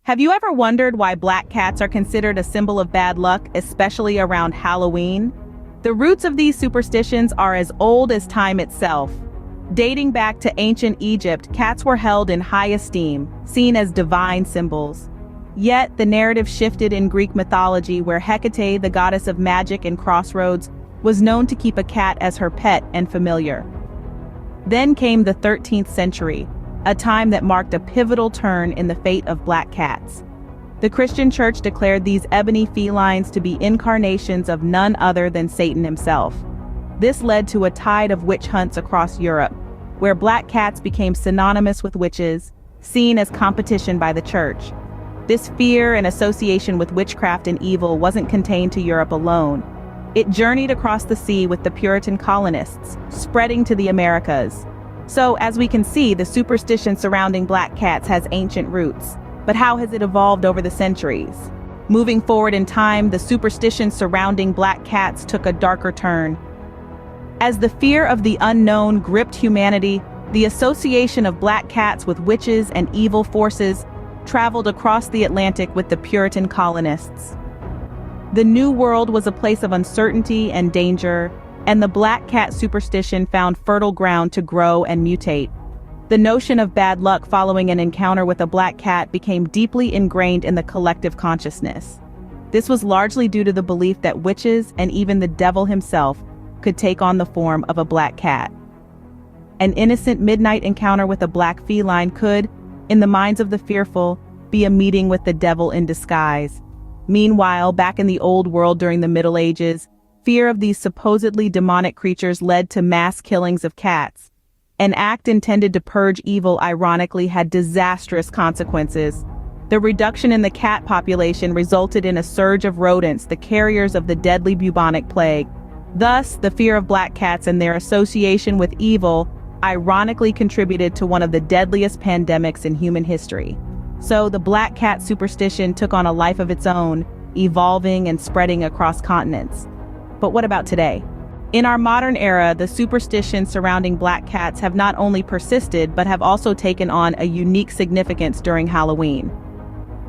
Have you ever wondered why black cats are considered a symbol of bad luck, especially around Halloween? The roots of these superstitions are as old as time itself. Dating back to ancient Egypt, cats were held in high esteem, seen as divine symbols. Yet, the narrative shifted in Greek mythology where Hecate, the goddess of magic and crossroads, was known to keep a cat as her pet and familiar. Then came the 13th century, a time that marked a pivotal turn in the fate of black cats. The Christian Church declared these ebony felines to be incarnations of none other than Satan himself. This led to a tide of witch hunts across Europe, where black cats became synonymous with witches, seen as competition by the church. This fear and association with witchcraft and evil wasn't contained to Europe alone. It journeyed across the sea with the Puritan colonists, spreading to the Americas. So, as we can see, the superstition surrounding black cats has ancient roots. But how has it evolved over the centuries? Moving forward in time, the superstition surrounding black cats took a darker turn. As the fear of the unknown gripped humanity, the association of black cats with witches and evil forces traveled across the Atlantic with the Puritan colonists. The New World was a place of uncertainty and danger, and the black cat superstition found fertile ground to grow and mutate. The notion of bad luck following an encounter with a black cat became deeply ingrained in the collective consciousness. This was largely due to the belief that witches and even the devil himself could take on the form of a black cat. An innocent midnight encounter with a black feline could, in the minds of the fearful, be a meeting with the devil in disguise. Meanwhile, back in the old world during the Middle Ages, fear of these supposedly demonic creatures led to mass killings of cats. An act intended to purge evil ironically had disastrous consequences. The reduction in the cat population resulted in a surge of rodents, the carriers of the deadly bubonic plague. Thus, the fear of black cats and their association with evil ironically contributed to one of the deadliest pandemics in human history. So, the black cat superstition took on a life of its own, evolving and spreading across continents. But what about today? In our modern era, the superstitions surrounding black cats have not only persisted but have also taken on a unique significance during Halloween.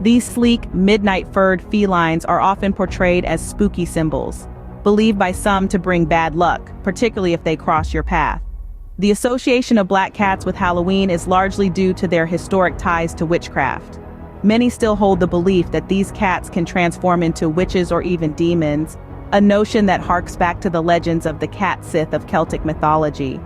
These sleek, midnight-furred felines are often portrayed as spooky symbols, believed by some to bring bad luck, particularly if they cross your path. The association of black cats with Halloween is largely due to their historic ties to witchcraft. Many still hold the belief that these cats can transform into witches or even demons, a notion that harks back to the legends of the cat Sith of Celtic mythology.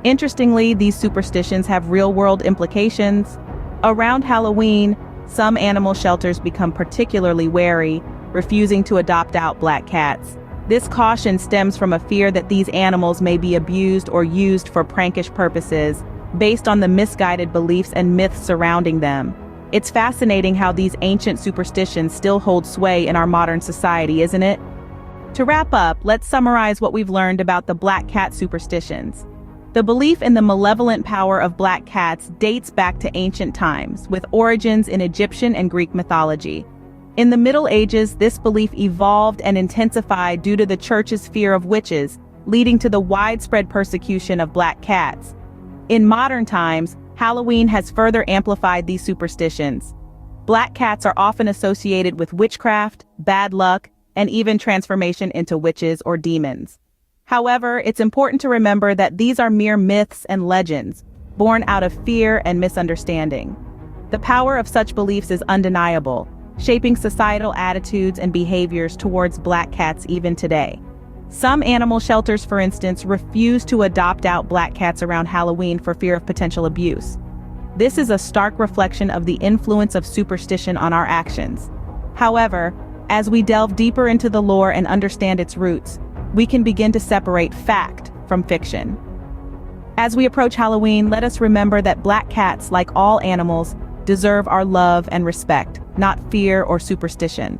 Interestingly, these superstitions have real-world implications. Around Halloween, some animal shelters become particularly wary, refusing to adopt out black cats. This caution stems from a fear that these animals may be abused or used for prankish purposes, based on the misguided beliefs and myths surrounding them. It's fascinating how these ancient superstitions still hold sway in our modern society, isn't it? To wrap up, let's summarize what we've learned about the black cat superstitions. The belief in the malevolent power of black cats dates back to ancient times, with origins in Egyptian and Greek mythology. In the Middle Ages, this belief evolved and intensified due to the church's fear of witches, leading to the widespread persecution of black cats. In modern times, Halloween has further amplified these superstitions. Black cats are often associated with witchcraft, bad luck, and even transformation into witches or demons. However, it's important to remember that these are mere myths and legends, born out of fear and misunderstanding. The power of such beliefs is undeniable, shaping societal attitudes and behaviors towards black cats even today. Some animal shelters, for instance, refuse to adopt out black cats around Halloween for fear of potential abuse. This is a stark reflection of the influence of superstition on our actions. However, as we delve deeper into the lore and understand its roots, we can begin to separate fact from fiction. As we approach Halloween, let us remember that black cats, like all animals, deserve our love and respect, not fear or superstition.